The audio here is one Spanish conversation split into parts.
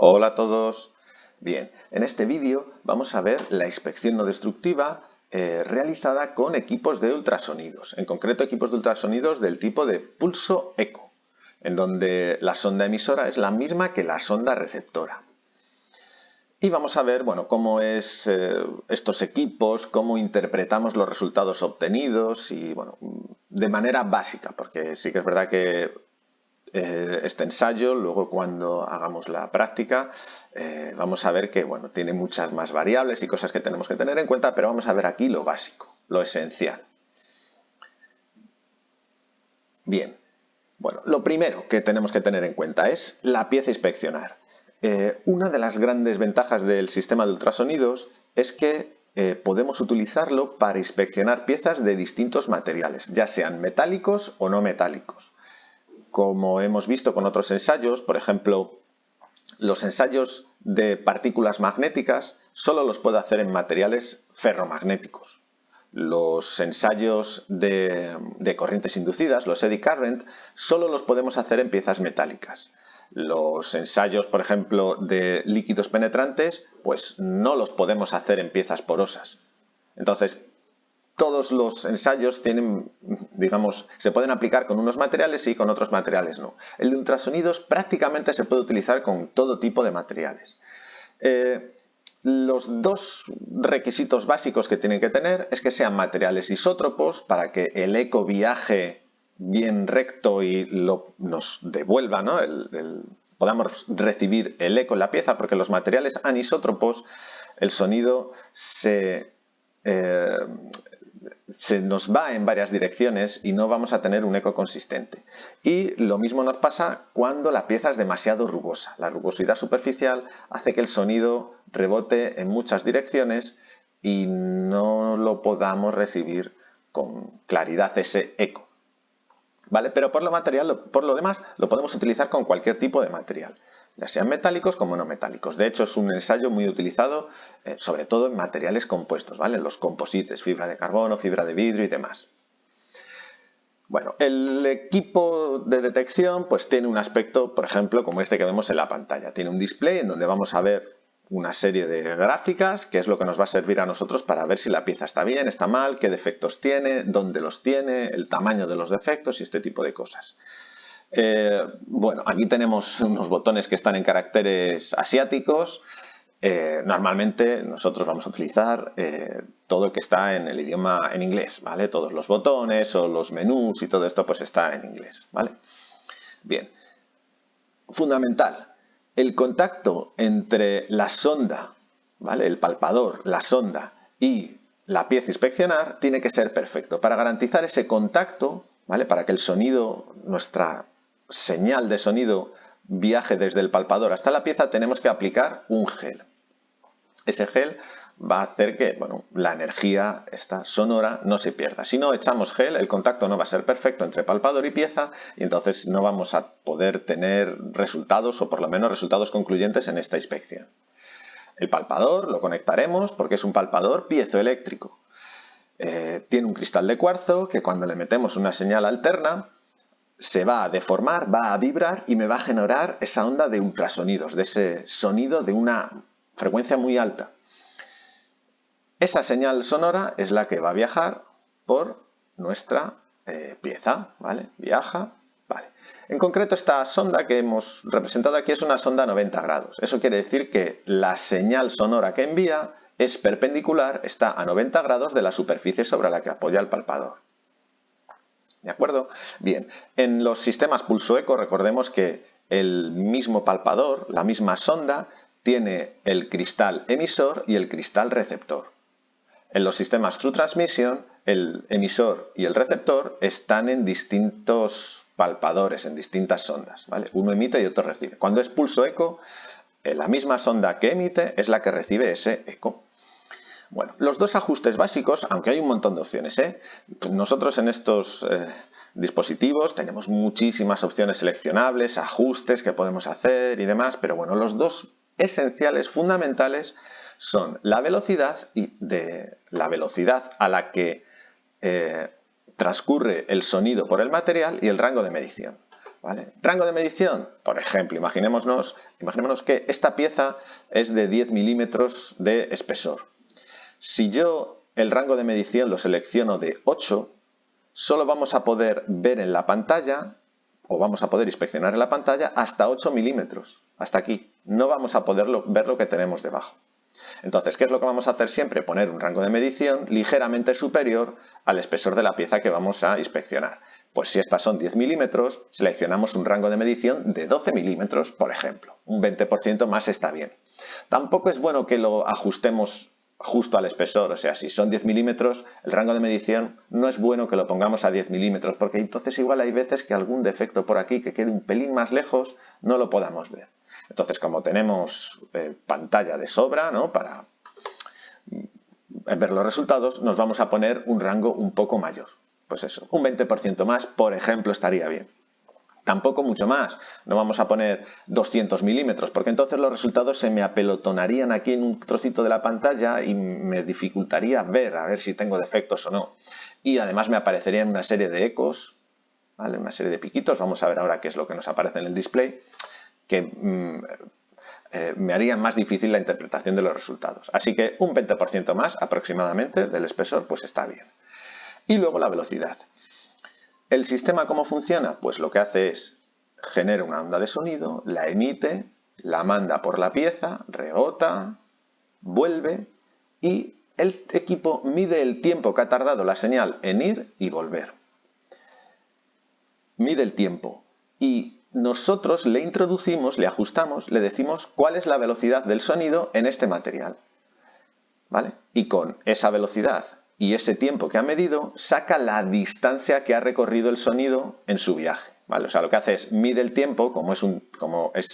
Hola a todos. Bien, en este vídeo vamos a ver la inspección no destructiva realizada con equipos de ultrasonidos, en concreto equipos de ultrasonidos del tipo de pulso eco, en donde la sonda emisora es la misma que la sonda receptora. Y vamos a ver, bueno, cómo es estos equipos, cómo interpretamos los resultados obtenidos y, bueno, de manera básica, porque sí que es verdad que este ensayo, luego cuando hagamos la práctica, vamos a ver que bueno, tiene muchas más variables y cosas que tenemos que tener en cuenta, pero vamos a ver aquí lo básico, lo esencial. Bien, bueno, lo primero que tenemos que tener en cuenta es la pieza a inspeccionar. Una de las grandes ventajas del sistema de ultrasonidos es que podemos utilizarlo para inspeccionar piezas de distintos materiales, ya sean metálicos o no metálicos. Como hemos visto con otros ensayos, por ejemplo, los ensayos de partículas magnéticas solo los puedo hacer en materiales ferromagnéticos. Los ensayos de corrientes inducidas, los eddy current, solo los podemos hacer en piezas metálicas. Los ensayos, por ejemplo, de líquidos penetrantes, pues no los podemos hacer en piezas porosas. Entonces, todos los ensayos tienen, digamos, se pueden aplicar con unos materiales y con otros materiales no. El de ultrasonidos prácticamente se puede utilizar con todo tipo de materiales. Los dos requisitos básicos que tienen que tener es que sean materiales isótropos para que el eco viaje bien recto y nos devuelva, ¿no? Podamos recibir el eco en la pieza, porque los materiales anisótropos, el sonido se nos va en varias direcciones y no vamos a tener un eco consistente. Y lo mismo nos pasa cuando la pieza es demasiado rugosa. La rugosidad superficial hace que el sonido rebote en muchas direcciones y no lo podamos recibir con claridad ese eco. ¿Vale? Pero por lo demás lo podemos utilizar con cualquier tipo de material, ya sean metálicos como no metálicos. De hecho, es un ensayo muy utilizado, sobre todo en materiales compuestos, ¿vale? Los composites, fibra de carbono, fibra de vidrio y demás. Bueno, el equipo de detección pues tiene un aspecto, por ejemplo, como este que vemos en la pantalla. Tiene un display en donde vamos a ver una serie de gráficas, que es lo que nos va a servir a nosotros para ver si la pieza está bien, está mal, qué defectos tiene, dónde los tiene, el tamaño de los defectos y este tipo de cosas. Bueno, aquí tenemos unos botones que están en caracteres asiáticos. Normalmente nosotros vamos a utilizar todo lo que está en el idioma en inglés, ¿vale? Todos los botones o los menús y todo esto pues está en inglés, ¿vale? Bien, fundamental. El contacto entre la sonda, ¿vale? El palpador, la sonda y la pieza a inspeccionar tiene que ser perfecto. Para garantizar ese contacto, ¿vale? Para que el sonido, nuestra señal de sonido viaje desde el palpador hasta la pieza, tenemos que aplicar un gel. Ese gel va a hacer que la energía esta sonora no se pierda. Si no echamos gel, el contacto no va a ser perfecto entre palpador y pieza y entonces no vamos a poder tener resultados o por lo menos resultados concluyentes en esta inspección. El palpador lo conectaremos porque es un palpador piezoeléctrico. Tiene un cristal de cuarzo que cuando le metemos una señal alterna se va a deformar, va a vibrar y me va a generar esa onda de ultrasonidos, de ese sonido de una frecuencia muy alta. Esa señal sonora es la que va a viajar por nuestra pieza, ¿vale? Viaja, vale. En concreto, esta sonda que hemos representado aquí es una sonda a 90 grados. Eso quiere decir que la señal sonora que envía es perpendicular, está a 90 grados de la superficie sobre la que apoya el palpador. ¿De acuerdo? Bien, en los sistemas pulso eco recordemos que el mismo palpador, la misma sonda, tiene el cristal emisor y el cristal receptor. En los sistemas True Transmission, el emisor y el receptor están en distintos palpadores, en distintas sondas, ¿vale? Uno emite y otro recibe. Cuando es pulso eco, la misma sonda que emite es la que recibe ese eco. Bueno, los dos ajustes básicos, aunque hay un montón de opciones, nosotros en estos dispositivos tenemos muchísimas opciones seleccionables, ajustes que podemos hacer y demás, pero bueno, los dos esenciales, fundamentales, son la velocidad a la que transcurre el sonido por el material y el rango de medición. ¿vale? Rango de medición, por ejemplo, imaginémonos que esta pieza es de 10 milímetros de espesor. Si yo el rango de medición lo selecciono de 8, solo vamos a poder ver en la pantalla, o vamos a poder inspeccionar en la pantalla, hasta 8 milímetros, hasta aquí. No vamos a poder ver lo que tenemos debajo. Entonces, ¿qué es lo que vamos a hacer siempre? Poner un rango de medición ligeramente superior al espesor de la pieza que vamos a inspeccionar. Pues si estas son 10 milímetros, seleccionamos un rango de medición de 12 milímetros, por ejemplo. Un 20% más está bien. Tampoco es bueno que lo ajustemos justo al espesor, o sea, si son 10 milímetros, el rango de medición no es bueno que lo pongamos a 10 milímetros, porque entonces igual hay veces que algún defecto por aquí que quede un pelín más lejos no lo podamos ver. Entonces, como tenemos pantalla de sobra, ¿no?, para ver los resultados, nos vamos a poner un rango un poco mayor. Pues eso, un 20% más, por ejemplo, estaría bien. Tampoco mucho más, no vamos a poner 200 milímetros, porque entonces los resultados se me apelotonarían aquí en un trocito de la pantalla y me dificultaría ver, a ver si tengo defectos o no. Y además me aparecerían una serie de ecos, ¿vale?, una serie de piquitos, vamos a ver ahora qué es lo que nos aparece en el display, que me harían más difícil la interpretación de los resultados. Así que un 20% más aproximadamente del espesor, pues está bien. Y luego la velocidad. ¿El sistema cómo funciona? Pues lo que hace es genera una onda de sonido, la emite, la manda por la pieza, rebota, vuelve y el equipo mide el tiempo que ha tardado la señal en ir y volver. Mide el tiempo y nosotros le introducimos, le ajustamos, le decimos cuál es la velocidad del sonido en este material, ¿vale? Y con esa velocidad y ese tiempo que ha medido, saca la distancia que ha recorrido el sonido en su viaje, ¿vale? O sea, lo que hace es mide el tiempo, como es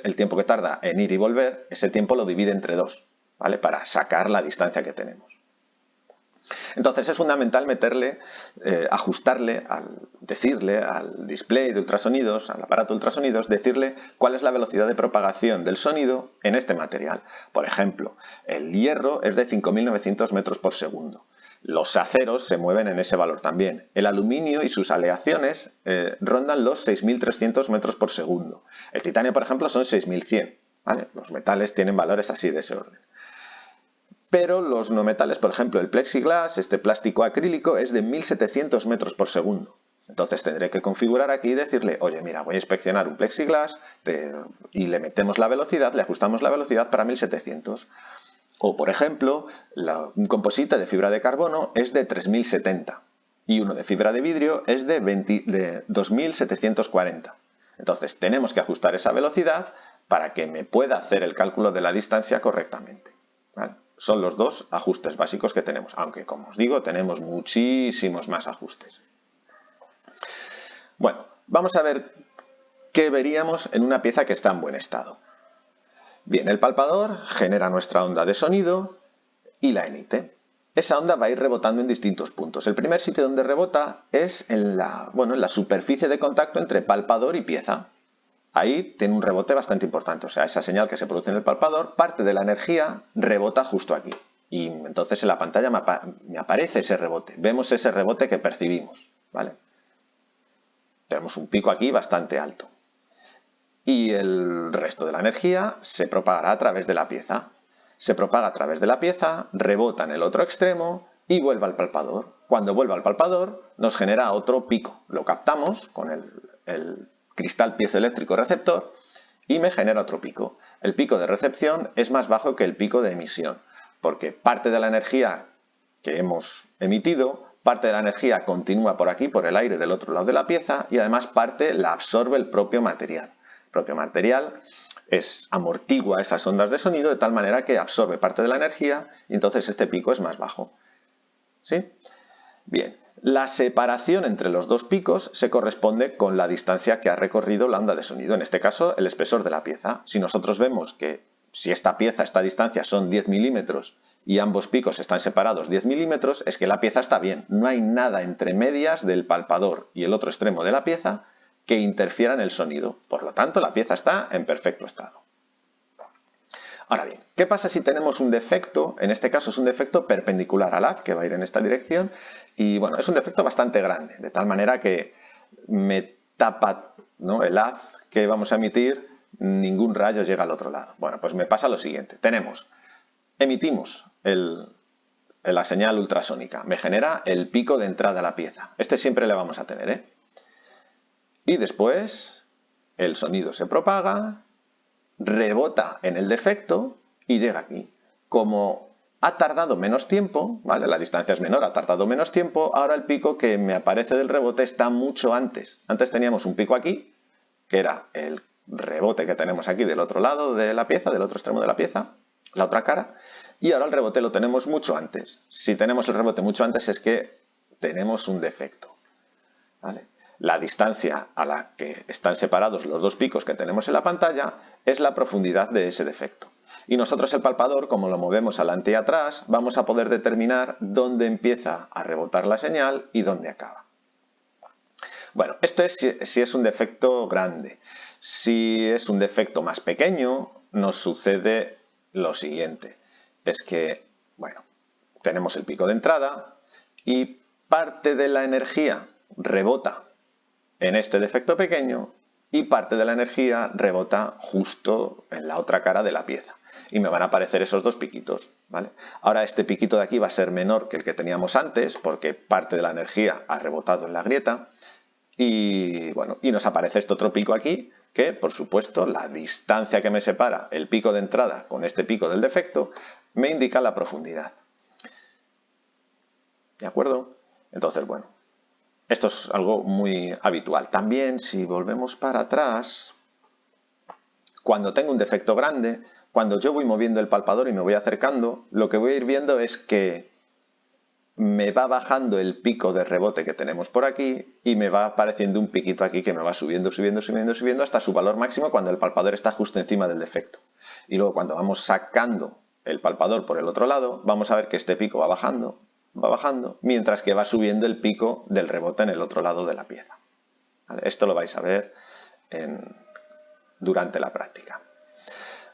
el tiempo que tarda en ir y volver, ese tiempo lo divide entre 2, ¿vale?, para sacar la distancia que tenemos. Entonces es fundamental ajustarle, decirle al display de ultrasonidos, al aparato de ultrasonidos, decirle cuál es la velocidad de propagación del sonido en este material. Por ejemplo, el hierro es de 5.900 metros por segundo. Los aceros se mueven en ese valor también. El aluminio y sus aleaciones rondan los 6.300 metros por segundo. El titanio, por ejemplo, son 6.100. ¿Vale? Los metales tienen valores así de ese orden. Pero los no metales, por ejemplo, el plexiglas, este plástico acrílico, es de 1.700 metros por segundo. Entonces tendré que configurar aquí y decirle, oye, mira, voy a inspeccionar un plexiglas y le metemos la velocidad, le ajustamos la velocidad para 1.700. O, por ejemplo, un composite de fibra de carbono es de 3.070 y uno de fibra de vidrio es de 2.740. Entonces tenemos que ajustar esa velocidad para que me pueda hacer el cálculo de la distancia correctamente, ¿vale? Son los dos ajustes básicos que tenemos, aunque, como os digo, tenemos muchísimos más ajustes. Bueno, vamos a ver qué veríamos en una pieza que está en buen estado. Bien, el palpador genera nuestra onda de sonido y la emite. Esa onda va a ir rebotando en distintos puntos. El primer sitio donde rebota es en la superficie de contacto entre palpador y pieza. Ahí tiene un rebote bastante importante, o sea, esa señal que se produce en el palpador, parte de la energía rebota justo aquí. Y entonces en la pantalla me aparece ese rebote, vemos ese rebote que percibimos, ¿vale? Tenemos un pico aquí bastante alto. Y el resto de la energía se propagará a través de la pieza. Se propaga a través de la pieza, rebota en el otro extremo y vuelve al palpador. Cuando vuelve al palpador nos genera otro pico. Lo captamos con el cristal piezoeléctrico receptor y me genera otro pico. El pico de recepción es más bajo que el pico de emisión, porque parte de la energía que hemos emitido, parte de la energía continúa por aquí, por el aire del otro lado de la pieza, y además parte la absorbe el propio material. El propio material amortigua esas ondas de sonido de tal manera que absorbe parte de la energía y entonces este pico es más bajo. ¿Sí? Bien. La separación entre los dos picos se corresponde con la distancia que ha recorrido la onda de sonido, en este caso el espesor de la pieza. Si nosotros vemos que si esta distancia son 10 milímetros y ambos picos están separados 10 milímetros, es que la pieza está bien. No hay nada entre medias del palpador y el otro extremo de la pieza que interfiera en el sonido. Por lo tanto, la pieza está en perfecto estado. Ahora bien, ¿qué pasa si tenemos un defecto? En este caso es un defecto perpendicular al haz, que va a ir en esta dirección, y bueno, es un defecto bastante grande, de tal manera que me tapa, ¿no?, el haz que vamos a emitir, ningún rayo llega al otro lado. Bueno, pues me pasa lo siguiente. Emitimos la señal ultrasónica. Me genera el pico de entrada a la pieza. Este siempre le vamos a tener, ¿eh? Y después el sonido se propaga, rebota en el defecto y llega aquí. Como ha tardado menos tiempo, ¿vale?, la distancia es menor, ha tardado menos tiempo, ahora el pico que me aparece del rebote está mucho antes. Antes teníamos un pico aquí, que era el rebote que tenemos aquí del otro lado de la pieza, del otro extremo de la pieza, la otra cara, y ahora el rebote lo tenemos mucho antes. Si tenemos el rebote mucho antes es que tenemos un defecto, ¿vale? La distancia a la que están separados los dos picos que tenemos en la pantalla es la profundidad de ese defecto. Y nosotros el palpador, como lo movemos adelante y atrás, vamos a poder determinar dónde empieza a rebotar la señal y dónde acaba. Bueno, esto es si es un defecto grande. Si es un defecto más pequeño, nos sucede lo siguiente. Es que, bueno, tenemos el pico de entrada y parte de la energía rebota en este defecto pequeño y parte de la energía rebota justo en la otra cara de la pieza. Y me van a aparecer esos dos piquitos, ¿vale? Ahora este piquito de aquí va a ser menor que el que teníamos antes porque parte de la energía ha rebotado en la grieta. Y bueno, y nos aparece este otro pico aquí que, por supuesto, la distancia que me separa el pico de entrada con este pico del defecto me indica la profundidad. ¿De acuerdo? Entonces, bueno, esto es algo muy habitual. También, si volvemos para atrás, cuando tengo un defecto grande, cuando yo voy moviendo el palpador y me voy acercando, lo que voy a ir viendo es que me va bajando el pico de rebote que tenemos por aquí y me va apareciendo un piquito aquí que me va subiendo, subiendo, subiendo, subiendo hasta su valor máximo cuando el palpador está justo encima del defecto. Y luego cuando vamos sacando el palpador por el otro lado, vamos a ver que este pico va bajando, mientras que va subiendo el pico del rebote en el otro lado de la pieza. ¿Vale? Esto lo vais a ver durante la práctica.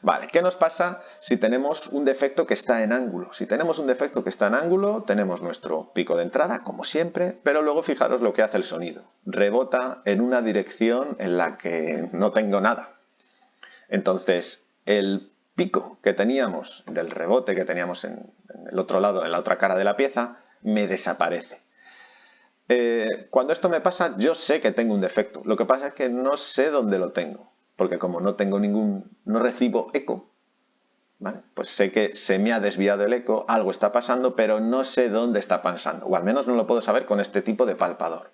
Vale, ¿qué nos pasa si tenemos un defecto que está en ángulo? Si tenemos un defecto que está en ángulo, tenemos nuestro pico de entrada, como siempre, pero luego fijaros lo que hace el sonido. Rebota en una dirección en la que no tengo nada. Entonces, el pico que teníamos del rebote que teníamos en el otro lado, en la otra cara de la pieza, me desaparece. Cuando esto me pasa, yo sé que tengo un defecto. Lo que pasa es que no sé dónde lo tengo. Porque como no recibo eco, ¿vale?, pues sé que se me ha desviado el eco, algo está pasando, pero no sé dónde está pasando, o al menos no lo puedo saber con este tipo de palpador.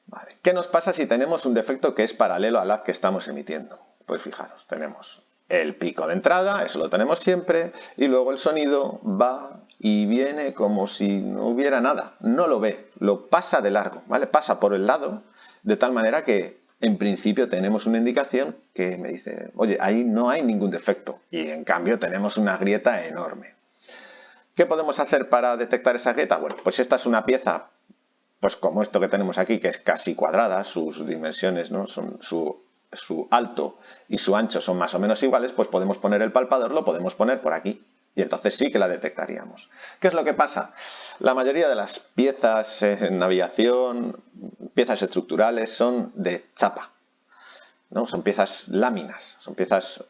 Vale. ¿Qué nos pasa si tenemos un defecto que es paralelo al haz que estamos emitiendo? Pues fijaros, tenemos el pico de entrada, eso lo tenemos siempre, y luego el sonido va y viene como si no hubiera nada, no lo ve, lo pasa de largo, ¿vale? Pasa por el lado, de tal manera que en principio tenemos una indicación que me dice, oye, ahí no hay ningún defecto, y en cambio tenemos una grieta enorme. ¿Qué podemos hacer para detectar esa grieta? Bueno, pues esta es una pieza, pues como esto que tenemos aquí, que es casi cuadrada, sus dimensiones, ¿no?, son su alto y su ancho son más o menos iguales, pues podemos poner el palpador, lo podemos poner por aquí, y entonces sí que la detectaríamos. ¿Qué es lo que pasa? La mayoría de las piezas en aviación, piezas estructurales, son de chapa, ¿no? Son piezas láminas, son piezas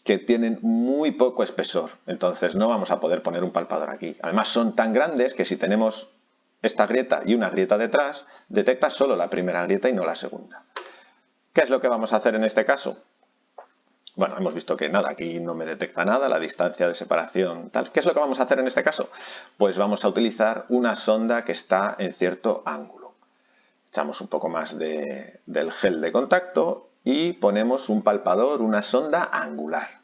que tienen muy poco espesor, entonces no vamos a poder poner un palpador aquí. Además son tan grandes que si tenemos esta grieta y una grieta detrás, detecta solo la primera grieta y no la segunda. ¿Qué es lo que vamos a hacer en este caso? Bueno, hemos visto que nada, aquí no me detecta nada, la distancia de separación, tal. ¿Qué es lo que vamos a hacer en este caso? Pues vamos a utilizar una sonda que está en cierto ángulo. Echamos un poco más del gel de contacto y ponemos un palpador, una sonda angular.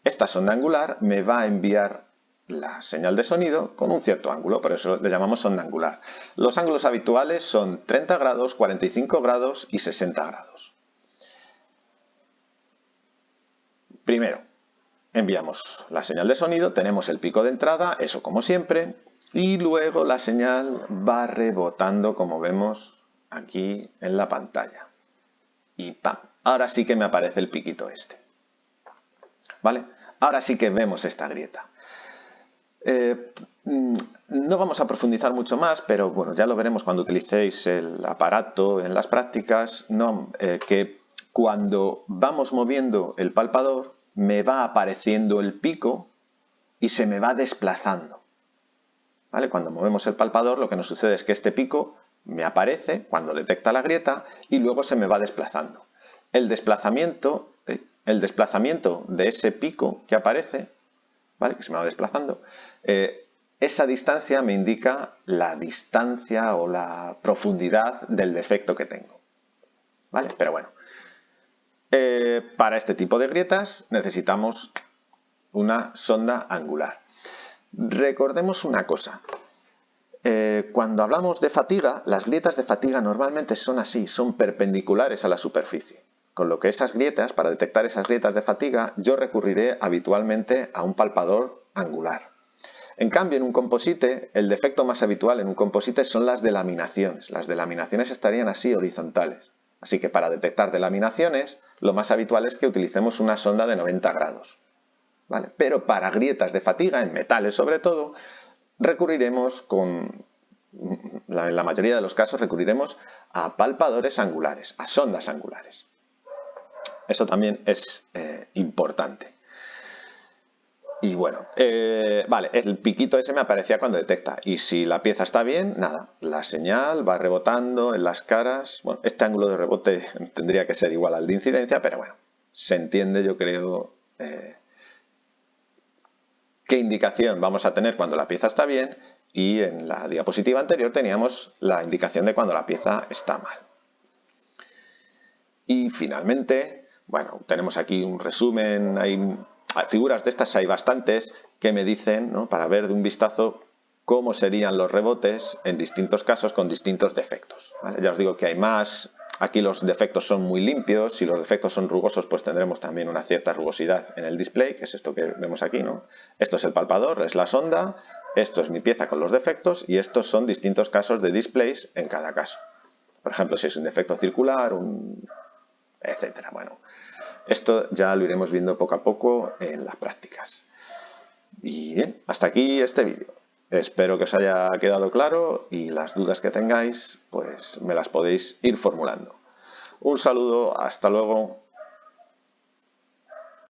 Esta sonda angular me va a enviar la señal de sonido con un cierto ángulo, por eso le llamamos sonda angular. Los ángulos habituales son 30 grados, 45 grados y 60 grados. Primero, enviamos la señal de sonido, tenemos el pico de entrada, eso como siempre, y luego la señal va rebotando como vemos aquí en la pantalla. Y ¡pam! Ahora sí que me aparece el piquito este. ¿Vale? Ahora sí que vemos esta grieta. No vamos a profundizar mucho más, pero bueno, ya lo veremos cuando utilicéis el aparato en las prácticas, ¿no? Que cuando vamos moviendo el palpador me va apareciendo el pico y se me va desplazando. ¿Vale? Cuando movemos el palpador lo que nos sucede es que este pico me aparece cuando detecta la grieta y luego se me va desplazando. El desplazamiento de ese pico que aparece, ¿vale? Que se me va desplazando, esa distancia me indica la distancia o la profundidad del defecto que tengo. ¿Vale? Pero bueno, para este tipo de grietas necesitamos una sonda angular. Recordemos una cosa. Cuando hablamos de fatiga, las grietas de fatiga normalmente son así, son perpendiculares a la superficie. Con lo que esas grietas, para detectar esas grietas de fatiga, yo recurriré habitualmente a un palpador angular. En cambio, en un composite, el defecto más habitual en un composite son las delaminaciones. Las delaminaciones estarían así, horizontales. Así que para detectar delaminaciones, lo más habitual es que utilicemos una sonda de 90 grados. ¿Vale? Pero para grietas de fatiga, en metales sobre todo, recurriremos en la mayoría de los casos recurriremos a palpadores angulares, a sondas angulares. Eso también es importante. Y bueno, vale, el piquito ese me aparecía cuando detecta. Y si la pieza está bien, nada, la señal va rebotando en las caras. Bueno, este ángulo de rebote tendría que ser igual al de incidencia, pero bueno, se entiende, yo creo, qué indicación vamos a tener cuando la pieza está bien. Y en la diapositiva anterior teníamos la indicación de cuando la pieza está mal. Y finalmente, bueno, tenemos aquí un resumen, hay figuras de estas hay bastantes que me dicen, ¿no? Para ver de un vistazo cómo serían los rebotes en distintos casos con distintos defectos. ¿Vale? Ya os digo que hay más, aquí los defectos son muy limpios, si los defectos son rugosos pues tendremos también una cierta rugosidad en el display, que es esto que vemos aquí, ¿no? Esto es el palpador, es la sonda, esto es mi pieza con los defectos y estos son distintos casos de displays en cada caso. Por ejemplo, si es un defecto circular, etcétera. Bueno, esto ya lo iremos viendo poco a poco en las prácticas. Y bien, hasta aquí este vídeo. Espero que os haya quedado claro y las dudas que tengáis, pues me las podéis ir formulando. Un saludo, hasta luego.